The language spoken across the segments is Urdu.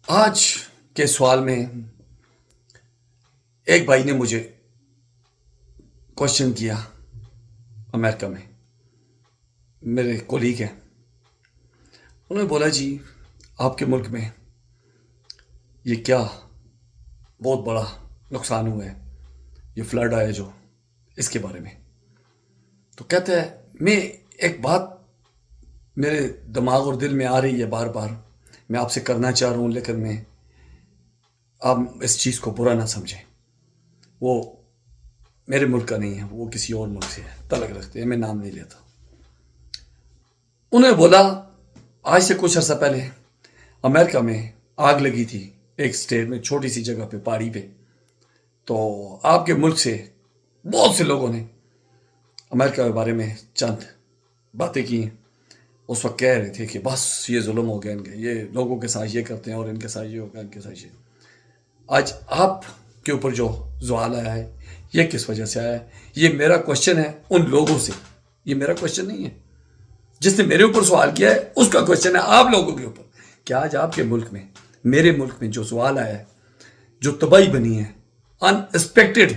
آج کے سوال میں ایک بھائی نے مجھے کوشچن کیا، امریکہ میں میرے کولیگ ہیں، انہوں نے بولا جی آپ کے ملک میں یہ کیا بہت بڑا نقصان ہوا ہے، یہ فلڈ آیا جو اس کے بارے میں. تو کہتا ہے میں ایک بات میرے دماغ اور دل میں آ رہی ہے بار بار، میں آپ سے کرنا چاہ رہا ہوں، لیکن میں آپ اس چیز کو برا نہ سمجھیں، وہ میرے ملک کا نہیں ہے، وہ کسی اور ملک سے ہے، تعلق رکھتے ہیں، میں نام نہیں لیتا. انہوں نے بولا آج سے کچھ عرصہ پہلے امریکہ میں آگ لگی تھی ایک اسٹیٹ میں، چھوٹی سی جگہ پہ، پہاڑی پہ. تو آپ کے ملک سے بہت سے لوگوں نے امریکہ کے بارے میں چند باتیں کی ہیں. اس وقت کہہ رہے تھے کہ بس یہ ظلم ہو گیا ان کے، یہ لوگوں کے ساتھ یہ کرتے ہیں اور ان کے ساتھ یہ ہوگا، ان کے ساتھ یہ. آج آپ کے اوپر جو زوال آیا ہے یہ کس وجہ سے آیا ہے؟ یہ میرا کوشچن ہے ان لوگوں سے، یہ میرا کوشچن نہیں ہے. جس نے میرے اوپر سوال کیا ہے اس کا کوشچن ہے آپ لوگوں کے اوپر کہ آج آپ کے ملک میں، میرے ملک میں جو زوال آیا ہے، جو تباہی بنی ہے، ان ایکسپیکٹڈ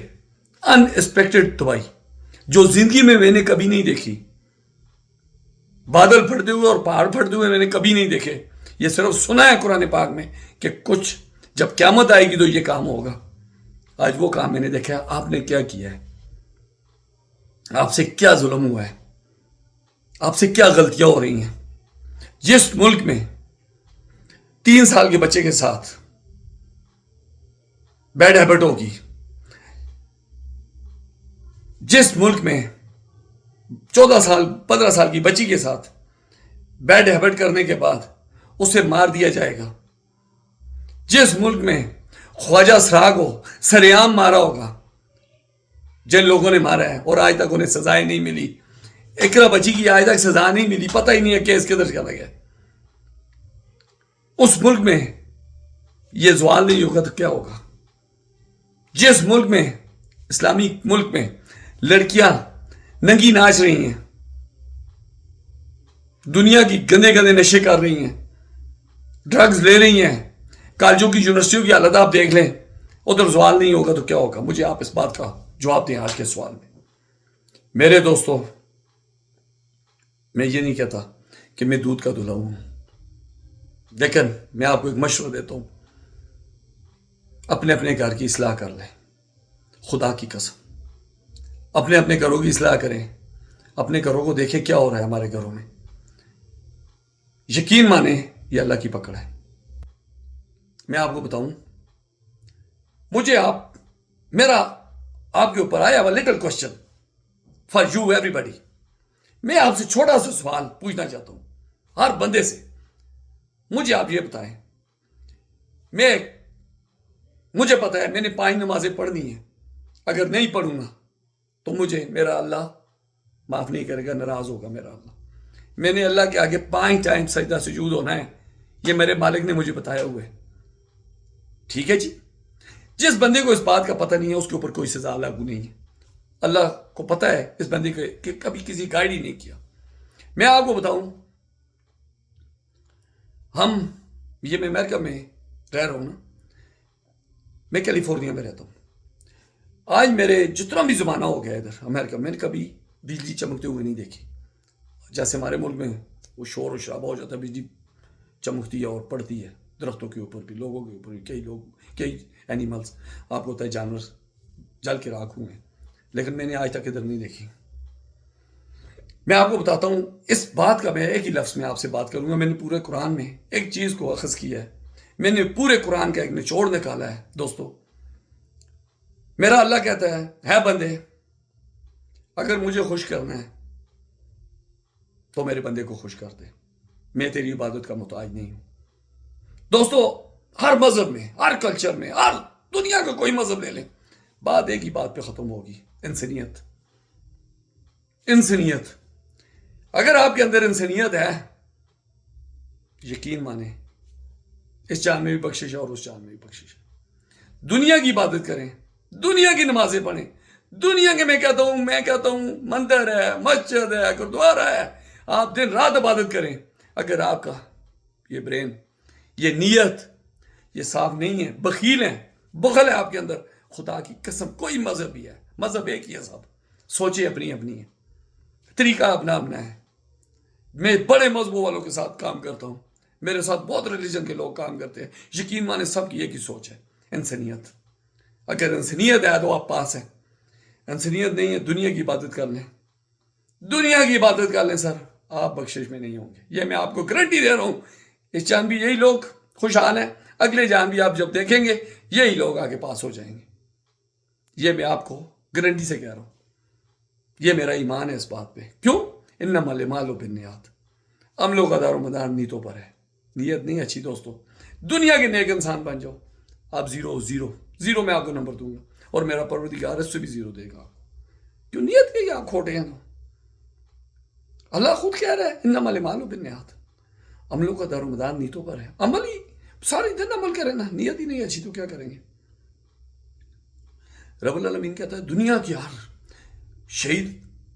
تباہی جو زندگی میں نے کبھی نہیں دیکھی. بادل پھٹتے ہوئے اور پہاڑ پھٹتے ہوئے میں نے کبھی نہیں دیکھے. یہ صرف سنا ہے قرآن پاک میں کہ کچھ جب قیامت آئے گی تو یہ کام ہوگا. آج وہ کام میں نے دیکھا. آپ نے کیا کیا ہے؟ آپ سے کیا ظلم ہوا ہے؟ آپ سے کیا غلطیاں ہو رہی ہیں؟ جس ملک میں 3 سال کے بچے کے ساتھ بیڈ ہیبٹ ہوگی، جس ملک میں 14 سال 15 سال کی بچی کے ساتھ بیڈ ہیبٹ کرنے کے بعد اسے مار دیا جائے گا، جس ملک میں خواجہ سراغ کو سریعام مارا ہوگا، جن لوگوں نے مارا ہے اور آج تک انہیں سزائیں نہیں ملی، اقرا بچی کی آج تک سزا نہیں ملی، پتہ ہی نہیں ہے کیس کدھر چلا گیا، اس ملک میں یہ زوال نہیں ہوگا تو کیا ہوگا؟ جس ملک میں، اسلامی ملک میں، لڑکیاں ننگی ناچ رہی ہیں، دنیا کی گندے گندے نشے کر رہی ہیں، ڈرگز لے رہی ہیں، کالجوں کی یونیورسٹیوں کی حالت آپ دیکھ لیں، ادھر زوال نہیں ہوگا تو کیا ہوگا؟ مجھے آپ اس بات کا جواب دیں آج کے سوال میں. میرے دوستو، میں یہ نہیں کہتا کہ میں دودھ کا دھلا ہوں، لیکن میں آپ کو ایک مشورہ دیتا ہوں، اپنے اپنے گھر کی اصلاح کر لیں. خدا کی قسم اپنے اپنے گھروں کی اصلاح کریں، اپنے گھروں کو دیکھیں کیا ہو رہا ہے ہمارے گھروں میں. یقین مانیں یہ اللہ کی پکڑ ہے. میں آپ کو بتاؤں، مجھے میرا آپ کے اوپر آیا ہوا little question for you everybody. میں آپ سے چھوٹا سا سوال پوچھنا چاہتا ہوں ہر بندے سے. مجھے آپ یہ بتائیں، مجھے پتا ہے میں نے 5 نمازیں پڑھنی ہیں، اگر نہیں پڑھوں گا تو مجھے میرا اللہ معاف نہیں کرے گا، ناراض ہوگا میرا اللہ. میں نے اللہ کے آگے 5 ٹائم سجدہ سجود ہونا ہے، یہ میرے مالک نے مجھے بتایا ہوا ہے. ٹھیک ہے جی. جس بندے کو اس بات کا پتہ نہیں ہے اس کے اوپر کوئی سزا لاگو نہیں ہے. اللہ کو پتہ ہے اس بندے کو کہ کبھی کسی گائیڈ ہی نہیں کیا. میں آپ کو بتاؤں، میں امریکہ میں رہ رہا ہوں نا، میں کیلیفورنیا میں رہتا ہوں. آج میرے جتنا بھی زمانہ ہو گیا ادھر امریکہ میں نے کبھی بجلی چمکتے ہوئے نہیں دیکھی. جیسے ہمارے ملک میں وہ شور و شرابہ ہو جاتا ہے، بجلی چمکتی ہے اور پڑتی ہے درختوں کے اوپر بھی، لوگوں کے اوپر بھی. کئی اینیملس، آپ کو ہوتا ہے جانور جل کے راکھ ہوئے ہیں، لیکن میں نے آج تک ادھر نہیں دیکھی. میں آپ کو بتاتا ہوں اس بات کا، میں ایک ہی لفظ میں آپ سے بات کروں گا. میں نے پورے قرآن میں ایک چیز کو اخذ کیا ہے، میں نے پورے قرآن کا ایک نچوڑ نکالا ہے. دوستو، میرا اللہ کہتا ہے بندے اگر مجھے خوش کرنا ہے تو میرے بندے کو خوش کر دے، میں تیری عبادت کا محتاج نہیں ہوں. دوستو، ہر مذہب میں، ہر کلچر میں، ہر دنیا کا کوئی مذہب لے لیں، بات ایک ہی بات پہ ختم ہوگی، انسانیت. انسانیت. اگر آپ کے اندر انسانیت ہے، یقین مانیں اس جان میں بھی بخشش ہے اور اس جان میں بھی بخشش ہے. دنیا کی عبادت کریں، دنیا کی نمازیں پڑھیں، دنیا کے میں کہتا ہوں مندر ہے، مسجد ہے، گردوارا ہے، آپ دن رات عبادت کریں. اگر آپ کا یہ برین، یہ نیت، یہ صاف نہیں ہے، بخیل ہیں، بخل ہے آپ کے اندر. خدا کی قسم کوئی مذہب ہی ہے، مذہب ایک ہی ہے، سب سوچیں اپنی اپنی ہے، طریقہ اپنا اپنا ہے. میں بڑے مذہبوں والوں کے ساتھ کام کرتا ہوں، میرے ساتھ بہت ریلیجن کے لوگ کام کرتے ہیں. یقین مانے سب کی ایک ہی سوچ ہے، انسانیت. اگر انسانیت ہے تو آپ پاس ہیں، انسانیت نہیں ہے دنیا کی عبادت کر لیں، دنیا کی عبادت کر لیں سر، آپ بخشش میں نہیں ہوں گے. یہ میں آپ کو گارنٹی دے رہا ہوں. اس جان بھی یہی لوگ خوشحال ہیں، اگلے جان بھی آپ جب دیکھیں گے یہی لوگ آگے پاس ہو جائیں گے. یہ میں آپ کو گارنٹی سے کہہ رہا ہوں، یہ میرا ایمان ہے اس بات پہ. کیوں؟ انما الاعمال بالنیات. عملوں کا دار و مدار نیتوں پر ہے، نیت نہیں اچھی دوستو. دنیا کے نیک انسان بن جاؤ، آپ زیرو میں آپ کو نمبر دوں گا، اور میرا پروردگار اس سے بھی زیرو دے گا آپ کو. کیوں؟ نیت کے آپ کھوٹے ہیں. تو اللہ خود کہہ رہا ہے انما الاعمال بالنیات، عملوں کا دار و مدار نیتوں پر ہے. عمل ہی سارے دن عمل کریں نا، نیت ہی نہیں اچھی تو کیا کریں گے. رب العالمین کہتا ہے دنیا کی ہر شہید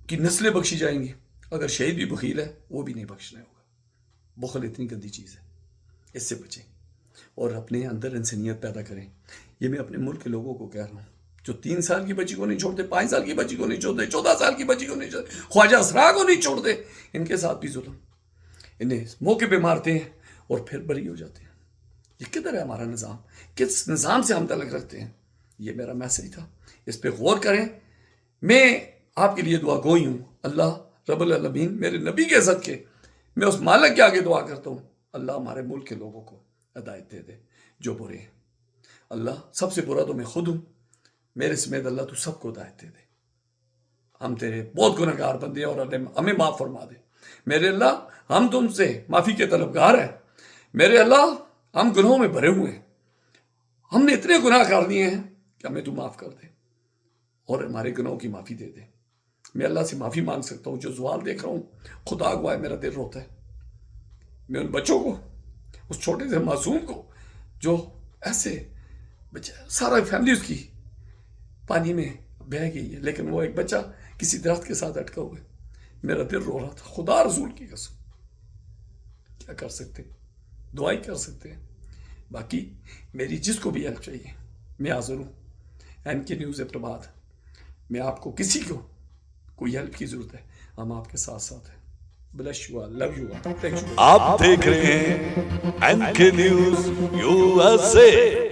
کی نسلیں بخشی جائیں گی، اگر شہید بھی بخیل ہے وہ بھی نہیں بخشنا ہوگا. بخل اتنی گندی چیز ہے، اس سے بچیں اور اپنے اندر انسانیت پیدا کریں. یہ میں اپنے ملک کے لوگوں کو کہہ رہا ہوں جو 3 سال کی بچی کو نہیں چھوڑتے، 5 سال کی بچی کو نہیں چھوڑتے، 14 سال کی بچی کو نہیں چھوڑتے، خواجہ اسرا کو نہیں چھوڑتے. ان کے ساتھ بھی ظلم، انہیں موقع پہ مارتے ہیں اور پھر بری ہو جاتے ہیں. یہ کدھر ہے ہمارا نظام؟ کس نظام سے ہم تعلق رکھتے ہیں؟ یہ میرا میسج تھا، اس پہ غور کریں. میں آپ کے لیے دعا گوئی ہوں. اللہ رب العالمین میرے نبی کے صدقے میں اس مالک کے آگے دعا کرتا ہوں، اللہ ہمارے ملک کے لوگوں کو ہدایت دے دے جو برے ہیں. اللہ سب سے برا تو میں خود ہوں، میرے سمیت اللہ تو سب کو ہدایت دے دے. ہم تیرے بہت گنہگار بندے ہیں اور اللہ ہمیں معاف فرما دے. میرے اللہ ہم تم سے معافی کے طلبگار ہیں. میرے اللہ ہم گناہوں میں بھرے ہوئے ہیں، ہم نے اتنے گناہ کر دیے ہیں کہ ہمیں تو معاف کر دے اور ہمارے گناہوں کی معافی دے دے. میں اللہ سے معافی مانگ سکتا ہوں جو زوال دیکھ رہا ہوں. خدا گواہ ہے میرا دل روتا ہے. میں ان بچوں کو، اس چھوٹے سے معصوم کو جو ایسے سارا فیملی اس کی پانی میں بہہ گئی ہے، لیکن وہ ایک بچہ کسی درخت کے ساتھ اٹکا ہوا ہے. میرا دل رو رہا تھا. خدا رسول کی قسم کیا کر سکتے، دعائی کر سکتے ہیں. باقی میری جس کو بھی ہیلپ چاہیے میں حاضر ہوں. این کے نیوز اپٹباد میں آپ کو کسی کو کوئی ہیلپ کی ضرورت ہے ہم آپ کے ساتھ ساتھ ہیں. Bless you all, love you all, thank you. آپ دیکھ رہے ہیں این کے نیوز USA.